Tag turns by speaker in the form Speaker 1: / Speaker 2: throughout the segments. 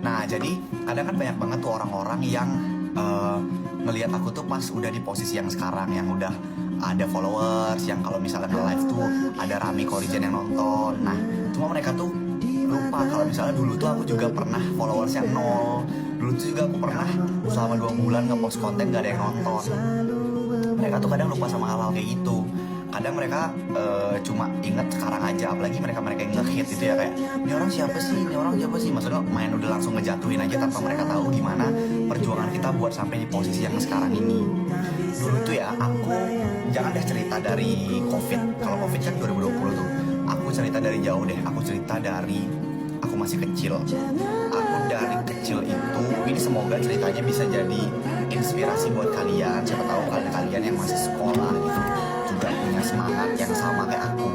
Speaker 1: Nah jadi kadang kan banyak banget tuh orang-orang yang ngelihat aku tuh pas udah di posisi yang sekarang, yang udah ada followers, yang kalau misalnya nge-live tuh ada rame Korijen yang nonton. Nah cuma mereka tuh lupa kalau misalnya dulu tuh aku juga pernah followers yang nol. Dulu tuh juga aku pernah selama 2 bulan nge-post konten gak ada yang nonton. Mereka tuh kadang lupa sama hal-hal kayak gitu. Kadang mereka cuma inget sekarang aja, apalagi mereka-mereka yang nge-hit itu ya, kayak ini orang siapa sih, ini orang siapa sih, maksudnya main udah langsung ngejatuhin aja tanpa mereka tahu gimana perjuangan kita buat sampai di posisi yang sekarang ini. Dulu tuh ya aku, jangan deh cerita dari COVID. Kalau COVID kan 2020 tuh, aku cerita dari jauh deh. Aku cerita dari aku masih kecil. Aku dari kecil itu, ini semoga ceritanya bisa jadi inspirasi buat kalian. Siapa tahu kalian yang masih sekolah gitu juga punya semangat yang sama kayak aku.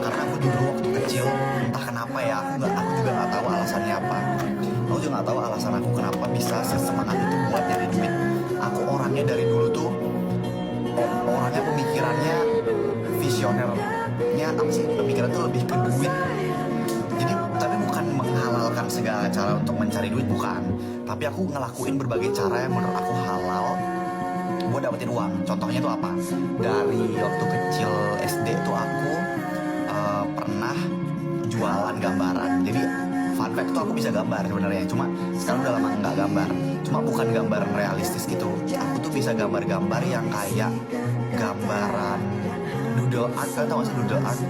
Speaker 1: Karena aku dulu waktu kecil, entah kenapa ya, aku juga nggak tahu alasannya apa. Aku juga nggak tahu alasan aku kenapa bisa sesemangat itu buat nyari duit. Aku orangnya dari dulu tuh, orangnya pemikirannya visionernya apa sih? Pemikiran tuh lebih ke duit. Jadi tapi bukan menghalalkan segala cara untuk mencari duit, bukan. Tapi aku ngelakuin berbagai cara yang menurut aku halal buat dapetin uang. Contohnya tuh apa? Dari waktu kecil SD tuh aku pernah jualan gambaran. Jadi fun fact tuh aku bisa gambar sebenarnya. Cuma sekarang udah lama nggak gambar. Cuma bukan gambaran realistis gitu. Aku tuh bisa gambar-gambar yang kayak gambaran doodle art. Kalian tau gak sih doodle art?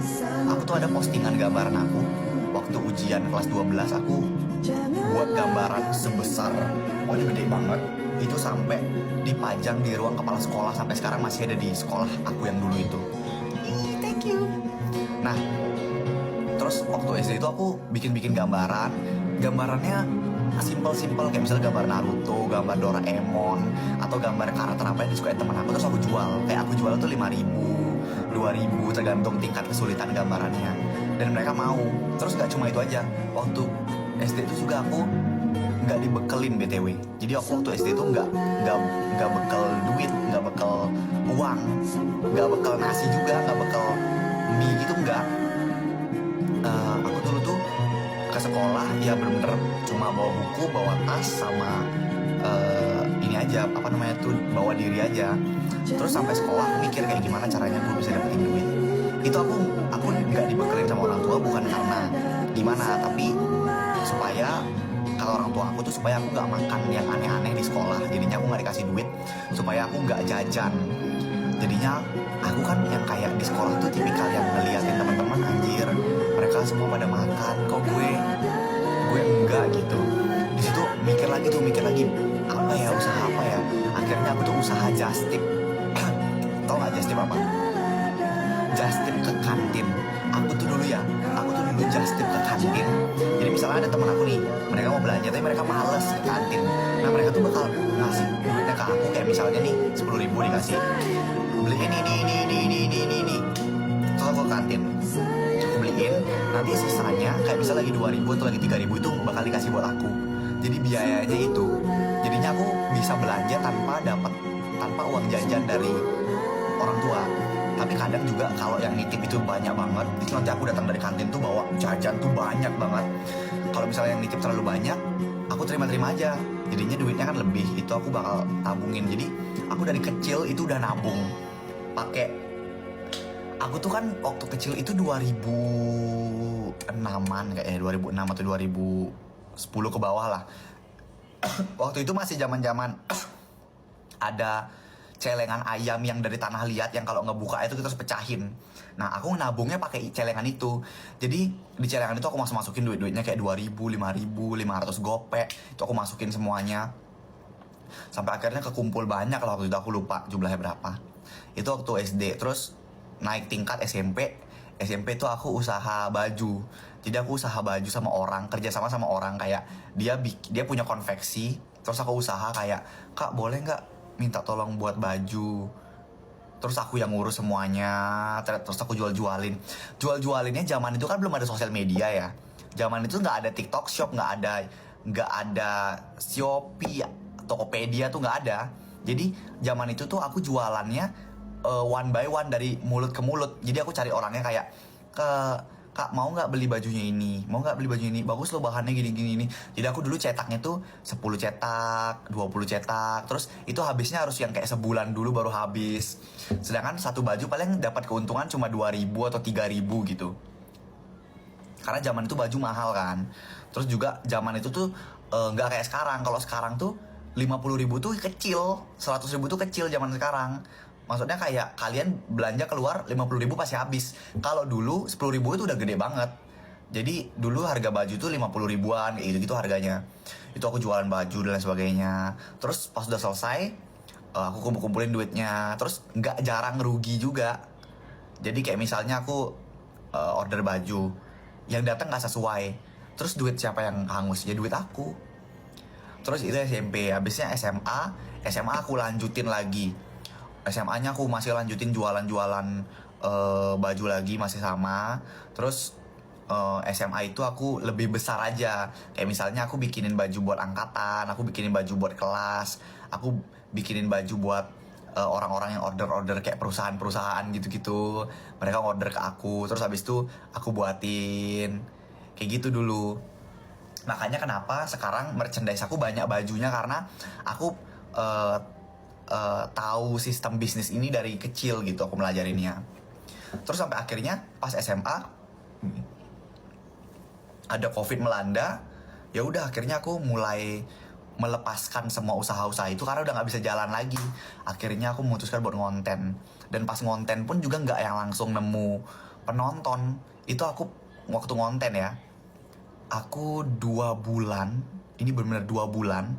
Speaker 1: Aku tuh ada postingan gambaran aku waktu ujian kelas 12. Aku buat gambaran sebesar, oh ini gede banget, itu sampai dipajang di ruang kepala sekolah. Sampai sekarang masih ada di sekolah aku yang dulu itu. Thank you. Nah terus waktu SD itu aku bikin gambaran. Gambarannya simple kayak misalnya gambar Naruto, gambar Doraemon, atau gambar karakter apa yang disukai teman aku. Terus aku jual, kayak aku jual tuh 5.000, 2.000 tergantung tingkat kesulitan gambarannya. Dan mereka mau. Terus gak cuma itu aja, waktu SD itu juga aku nggak dibekelin BTW. Jadi aku waktu SD itu nggak bekal duit, nggak bekal uang, nggak bekal nasi juga, nggak bekal mie gitu, nggak. Aku dulu tuh ke sekolah ya bener-bener cuma bawa buku, bawa tas, sama ini aja, apa namanya tuh, bawa diri aja. Terus sampai sekolah aku mikir kayak gimana caranya gue bisa dapetin duit. Itu aku nggak dibekelin sama orang tua bukan karena gimana, tapi supaya kalau orang tua aku tuh supaya aku nggak makan yang aneh-aneh di sekolah. Jadinya aku nggak dikasih duit supaya aku nggak jajan. Jadinya aku kan yang kayak di sekolah tuh tipikal yang ngeliatin teman-teman, anjir mereka semua pada makan kok gue enggak gitu. Di situ mikir lagi apa ya, usaha apa ya. Akhirnya aku tuh usaha just tip. Tau nggak just tip apa? Just tip ke kantin. Aku tuh dulu just tip ke kantin. Jadi misalnya ada teman aku nih, mereka mau belanja tapi mereka males ke kantin. Nah mereka tuh bakal ngasih duitnya ke aku, kayak misalnya nih 10.000 dikasih, beliin ini. Kalau ke kantin aku beliin, nanti sisanya kayak misal lagi 2.000 atau lagi 3.000 itu bakal dikasih buat aku. Jadi biayanya itu, jadinya aku bisa belanja tanpa uang jajan dari orang tua. Tapi kadang juga kalau yang nitip itu banyak banget, itu nanti aku datang dari kantin tuh bawa jajan tuh banyak banget. Kalau misalnya yang nitip terlalu banyak, aku terima aja. Jadinya duitnya kan lebih, itu aku bakal tabungin. Jadi aku dari kecil itu udah nabung. Aku tuh kan waktu kecil itu 2006-an kayaknya, 2006 atau 2010 ke bawah lah. Waktu itu masih zaman-zaman ada celengan ayam yang dari tanah liat yang kalau ngebuka itu kita harus pecahin. Nah aku nabungnya pakai celengan itu. Jadi di celengan itu aku masukin duitnya kayak 2.000, 5.000, 500 gopek. Itu aku masukin semuanya. Sampai akhirnya kekumpul banyak lah waktu itu, aku lupa jumlahnya berapa. Itu waktu SD. Terus naik tingkat SMP tuh aku usaha baju. Jadi aku usaha baju sama orang, kerjasama sama orang, kayak dia punya konveksi. Terus aku usaha kayak, kak boleh nggak minta tolong buat baju. Terus aku yang ngurus semuanya. Terus aku jualinnya zaman itu kan belum ada sosial media ya. Zaman itu nggak ada TikTok Shop, nggak ada Shopee, Tokopedia tuh nggak ada. Jadi zaman itu tuh aku jualannya one by one, dari mulut ke mulut. Jadi aku cari orangnya kayak, Kak mau nggak beli bajunya ini, mau nggak beli baju ini, bagus loh bahannya gini-gini ini. Jadi aku dulu cetaknya tuh 10 cetak, 20 cetak, terus itu habisnya harus yang kayak sebulan dulu baru habis. Sedangkan satu baju paling dapat keuntungan cuma 2.000 atau 3.000 gitu. Karena zaman itu baju mahal kan. Terus juga zaman itu tuh nggak kayak sekarang. Kalau sekarang tuh 50.000 tuh kecil, 100.000 tuh kecil zaman sekarang. Maksudnya kayak kalian belanja keluar 50.000 pasti habis. Kalau dulu 10.000 itu udah gede banget. Jadi dulu harga baju tuh 50 ribuan kayak gitu-gitu harganya. Itu aku jualan baju dan lain sebagainya. Terus pas udah selesai, aku kumpulin duitnya. Terus nggak jarang rugi juga. Jadi kayak misalnya aku order baju, yang datang nggak sesuai. Terus duit siapa yang hangus? Ya duit aku. Terus itu SMP, habisnya SMA aku lanjutin lagi. SMA-nya aku masih lanjutin jualan-jualan baju lagi masih sama. Terus SMA itu aku lebih besar aja. Kayak misalnya aku bikinin baju buat angkatan, aku bikinin baju buat kelas, aku bikinin baju buat orang-orang yang order-order kayak perusahaan-perusahaan gitu-gitu. Mereka order ke aku, terus habis itu aku buatin. Kayak gitu dulu. Makanya kenapa sekarang merchandise aku banyak bajunya, karena aku tahu sistem bisnis ini dari kecil gitu, aku melajarinnya. Terus sampai akhirnya pas SMA ada COVID melanda, ya udah akhirnya aku mulai melepaskan semua usaha-usaha itu karena udah nggak bisa jalan lagi. Akhirnya aku memutuskan buat ngonten, dan pas ngonten pun juga nggak yang langsung nemu penonton. Itu aku waktu ngonten ya, aku 2 bulan, ini benar-benar 2 bulan.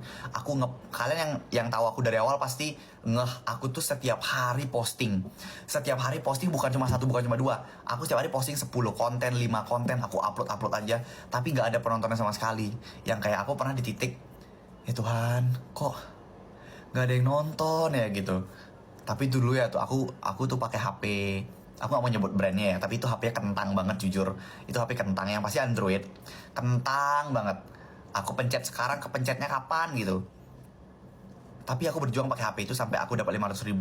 Speaker 1: Kalian yang tahu aku dari awal pasti ngeh, aku tuh setiap hari posting. Setiap hari posting, bukan cuma satu, bukan cuma dua. Aku setiap hari posting 10 konten, 5 konten, aku upload aja. Tapi nggak ada penontonnya sama sekali. Yang kayak aku pernah di titik, ya Tuhan, kok nggak ada yang nonton ya gitu. Tapi dulu ya tuh aku tuh pakai HP. Aku gak mau nyebut brandnya ya, tapi itu HP kentang banget jujur. Itu HP kentang yang pasti Android. Kentang banget. Aku pencet sekarang, kepencetnya kapan gitu. Tapi aku berjuang pakai HP itu sampai aku dapat 500.000.